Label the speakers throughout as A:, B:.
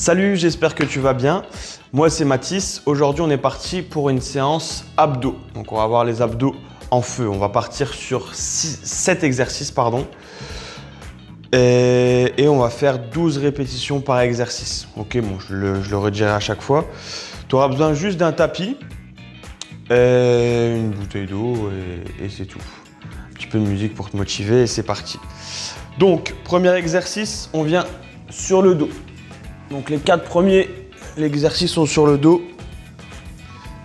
A: Salut, j'espère que tu vas bien. Moi, c'est Mathis. Aujourd'hui, on est parti pour une séance abdos. Donc, on va voir les abdos en feu. On va partir sur 7 exercices, Et on va faire 12 répétitions par exercice. Ok, bon, je le redirai à chaque fois. Tu auras besoin juste d'un tapis, une bouteille d'eau et c'est tout. Un petit peu de musique pour te motiver et c'est parti. Donc, premier exercice, on vient sur le dos. Donc les 4 premiers exercices sont sur le dos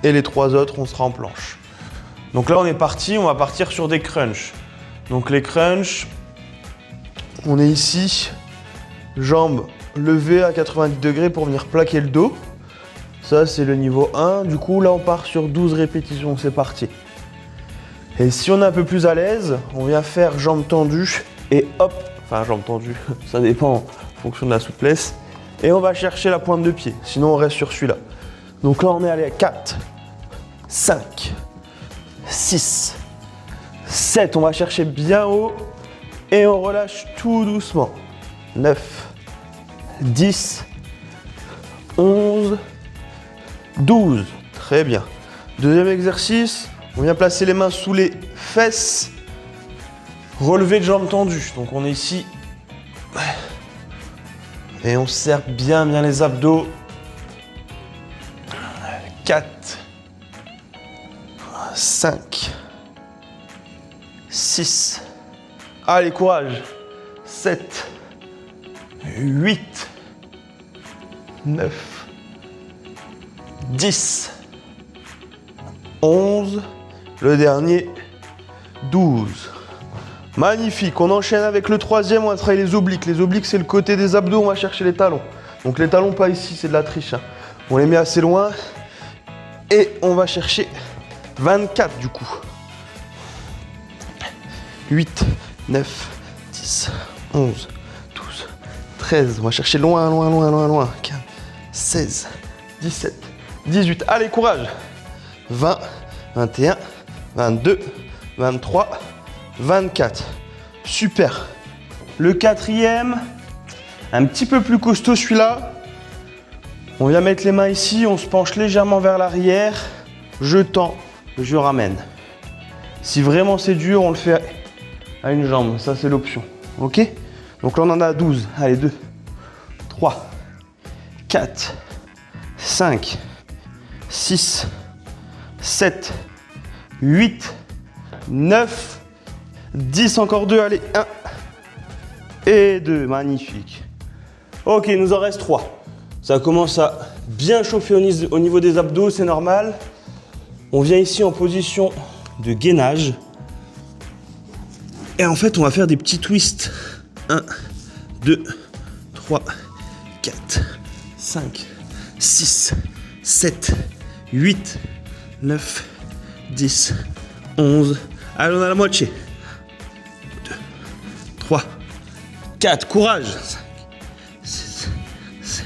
A: et les 3 autres, on sera en planche. Donc là, on est parti, on va partir sur des crunchs. Donc les crunchs, on est ici, jambes levées à 90 degrés pour venir plaquer le dos. Ça, c'est le niveau 1. Du coup, là, on part sur 12 répétitions, c'est parti. Et si on est un peu plus à l'aise, on vient faire jambes tendues et hop, enfin jambes tendues, ça dépend en fonction de la souplesse. Et on va chercher la pointe de pied, sinon on reste sur celui-là. Donc là, on est allé à 4, 5, 6, 7. On va chercher bien haut et on relâche tout doucement. 9, 10, 11, 12. Très bien. Deuxième exercice, on vient placer les mains sous les fesses. Relevé de jambes tendues. Donc on est ici. Et on serre bien les abdos. 4, 5, 6. Allez, courage. 7, 8, 9, 10, 11. Le dernier, 12. Magnifique, on enchaîne avec le troisième, on va travailler les obliques. Les obliques, c'est le côté des abdos, on va chercher les talons. Donc les talons, pas ici, c'est de la triche. On les met assez loin et on va chercher 24 du coup. 8, 9, 10, 11, 12, 13. On va chercher loin. 15, 16, 17, 18. Allez, courage. 20, 21, 22, 23, 24. Super. Le quatrième, un petit peu plus costaud celui-là. On vient mettre les mains ici, on se penche légèrement vers l'arrière. Je tends, je ramène. Si vraiment c'est dur, on le fait à une jambe. Ça, c'est l'option. Ok? Donc là, on en a 12. Allez, 2, 3, 4, 5, 6, 7, 8, 9, 10, encore 2, allez, 1 et 2, magnifique. Ok, il nous en reste 3. Ça commence à bien chauffer au niveau des abdos, c'est normal. On vient ici en position de gainage. Et en fait, on va faire des petits twists. 1, 2, 3, 4, 5, 6, 7, 8, 9, 10, 11. Allez, on a la moitié. 2, 3, 4. Courage. 5, 6, 7,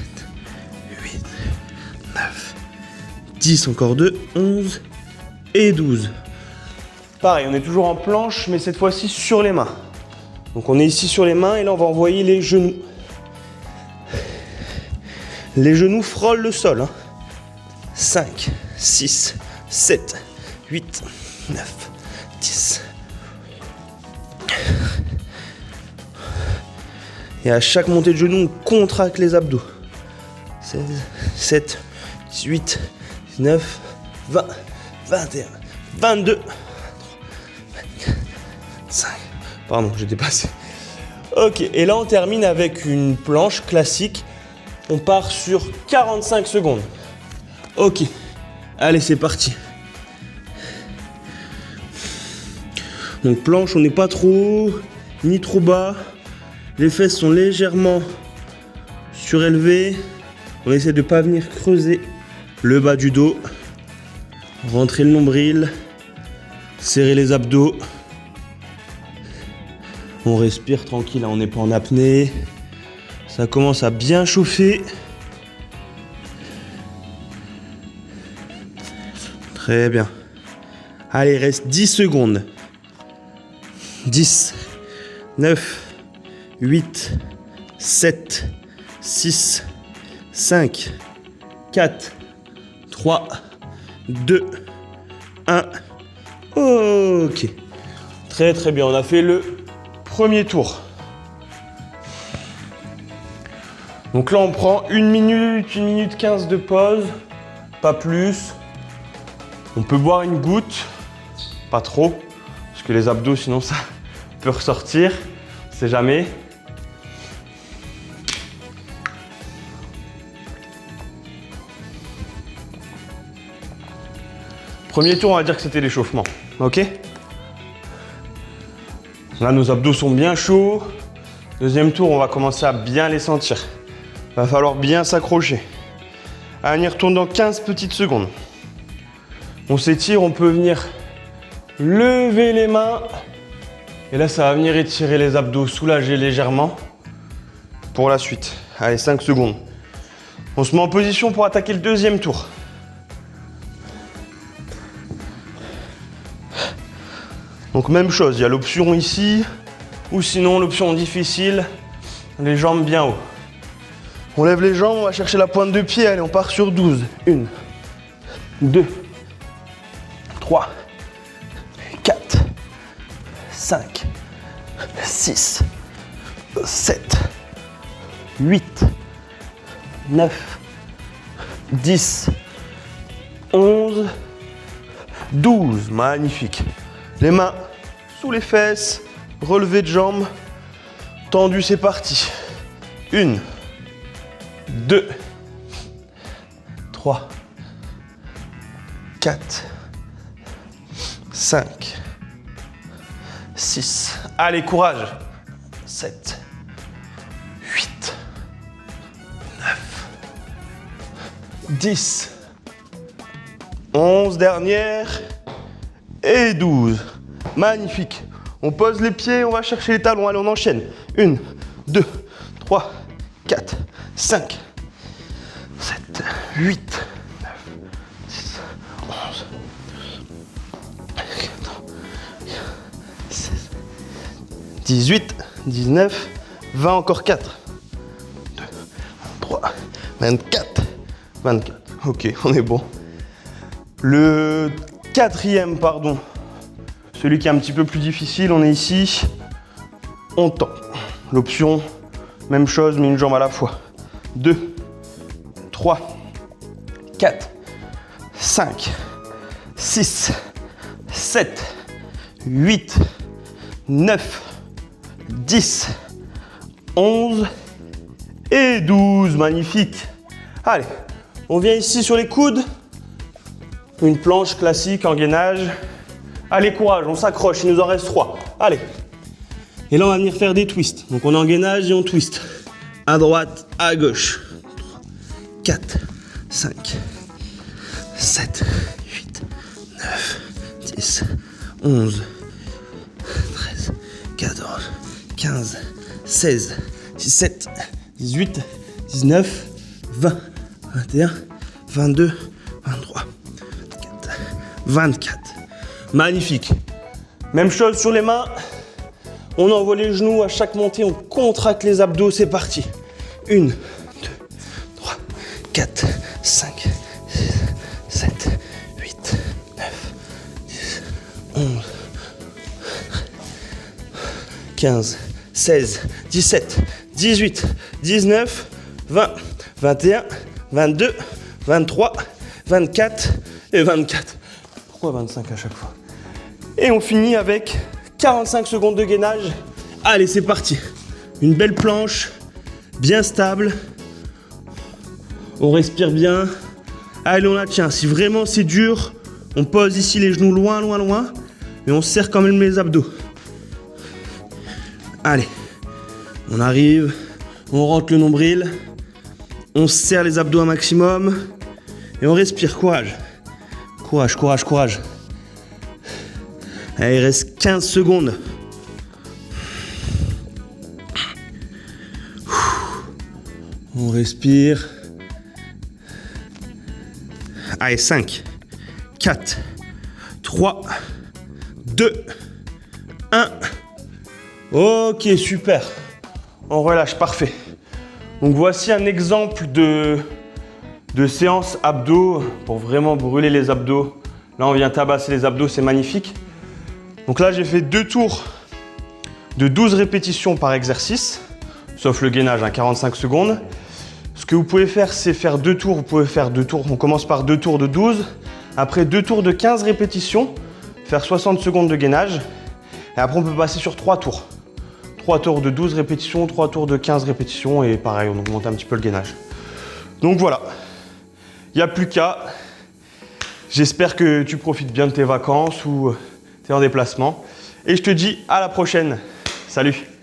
A: 8, 9, 10. Encore 2, 11 et 12. Pareil, on est toujours en planche, mais cette fois-ci sur les mains. Donc on est ici sur les mains et là, on va envoyer les genoux. Les genoux frôlent le sol. 5, 6, 7, 8, 9, 10. Et à chaque montée de genoux, on contracte les abdos. 16, 7, 18, 19, 20, 21, 22, 23, 24, 5. Pardon, j'ai dépassé. Ok, et là on termine avec une planche classique. On part sur 45 secondes. Ok, allez, c'est parti. Donc planche, on n'est pas trop haut, ni trop bas. Les fesses sont légèrement surélevées. On essaie de ne pas venir creuser le bas du dos. Rentrer le nombril. Serrer les abdos. On respire tranquille, on n'est pas en apnée. Ça commence à bien chauffer. Très bien. Allez, il reste 10 secondes. 10, 9, 8, 7, 6, 5, 4, 3, 2, 1. Ok. Très très bien, on a fait le premier tour. Donc là, on prend 1 minute 15 de pause, pas plus. On peut boire une goutte, pas trop, parce que les abdos, sinon ça peut ressortir, on sait jamais. Premier tour, on va dire que c'était l'échauffement, ok? Là, nos abdos sont bien chauds. Deuxième tour, on va commencer à bien les sentir. Il va falloir bien s'accrocher. Allez, on y retourne dans 15 petites secondes. On s'étire, on peut venir lever les mains. Et là, ça va venir étirer les abdos, soulager légèrement pour la suite. Allez, 5 secondes. On se met en position pour attaquer le deuxième tour. Donc même chose, il y a l'option ici, ou sinon l'option difficile, les jambes bien haut. On lève les jambes, on va chercher la pointe de pied, allez, on part sur 12. 1, 2, 3, 4, 5, 6, 7, 8, 9, 10, 11, 12. Magnifique. Les mains sous les fesses, relevé de jambes, tendu, c'est parti. 1, 2, 3, 4, 5, 6. Allez, courage. 7, 8, 9, 10, 11, dernière. Et 12. Magnifique. On pose les pieds, on va chercher les talons. Allez, on enchaîne. 1, 2, 3, 4, 5, 7, 8, 9, 10, 11, 14, 16, 18, 19, 20, encore 4, 2, 23, 24, 24. Ok, on est bon. Le quatrième, pardon, celui qui est un petit peu plus difficile, on est ici, on tend. L'option, même chose, mais une jambe à la fois. 2, 3, 4, 5, 6, 7, 8, 9, 10, 11 et 12. Magnifique. Allez, on vient ici sur les coudes. Une planche classique en gainage. Allez, courage, on s'accroche, il nous en reste 3. Allez. Et là, on va venir faire des twists. Donc, on est en gainage et on twist. À droite, à gauche. 3, 4, 5, 7, 8, 9, 10, 11, 13, 14, 15, 16, 17, 18, 19, 20, 21, 22, 23. 24. Magnifique. Même chose sur les mains. On envoie les genoux à chaque montée. On contracte les abdos. C'est parti. 1, 2, 3, 4, 5, 6, 7, 8, 9, 10, 11, 15, 16, 17, 18, 19, 20, 21, 22, 23, 24 et 24. Pourquoi 25 à chaque fois? Et on finit avec 45 secondes de gainage. Allez, c'est parti. Une belle planche, bien stable. On respire bien. Allez, on la tient. Si vraiment c'est dur, on pose ici les genoux loin, loin, loin. Mais on serre quand même les abdos. Allez, on arrive. On rentre le nombril. On serre les abdos un maximum. Et on respire. Courage. Courage, courage, courage. Allez, il reste 15 secondes. On respire. Allez, 5, 4, 3, 2, 1. Ok, super. On relâche, parfait. Donc voici un exemple de séance abdos pour vraiment brûler les abdos. Là, on vient tabasser les abdos, c'est magnifique. Donc là, j'ai fait 2 tours de 12 répétitions par exercice, sauf le gainage, 45 secondes. Ce que vous pouvez faire, c'est faire 2 tours. Vous pouvez faire 2 tours. On commence par 2 tours de 12. Après 2 tours de 15 répétitions, faire 60 secondes de gainage. Et après, on peut passer sur 3 tours. 3 tours de 12 répétitions, 3 tours de 15 répétitions. Et pareil, on augmente un petit peu le gainage. Donc voilà, il n'y a plus qu'à. J'espère que tu profites bien de tes vacances ou tu es en déplacement. Et je te dis à la prochaine. Salut!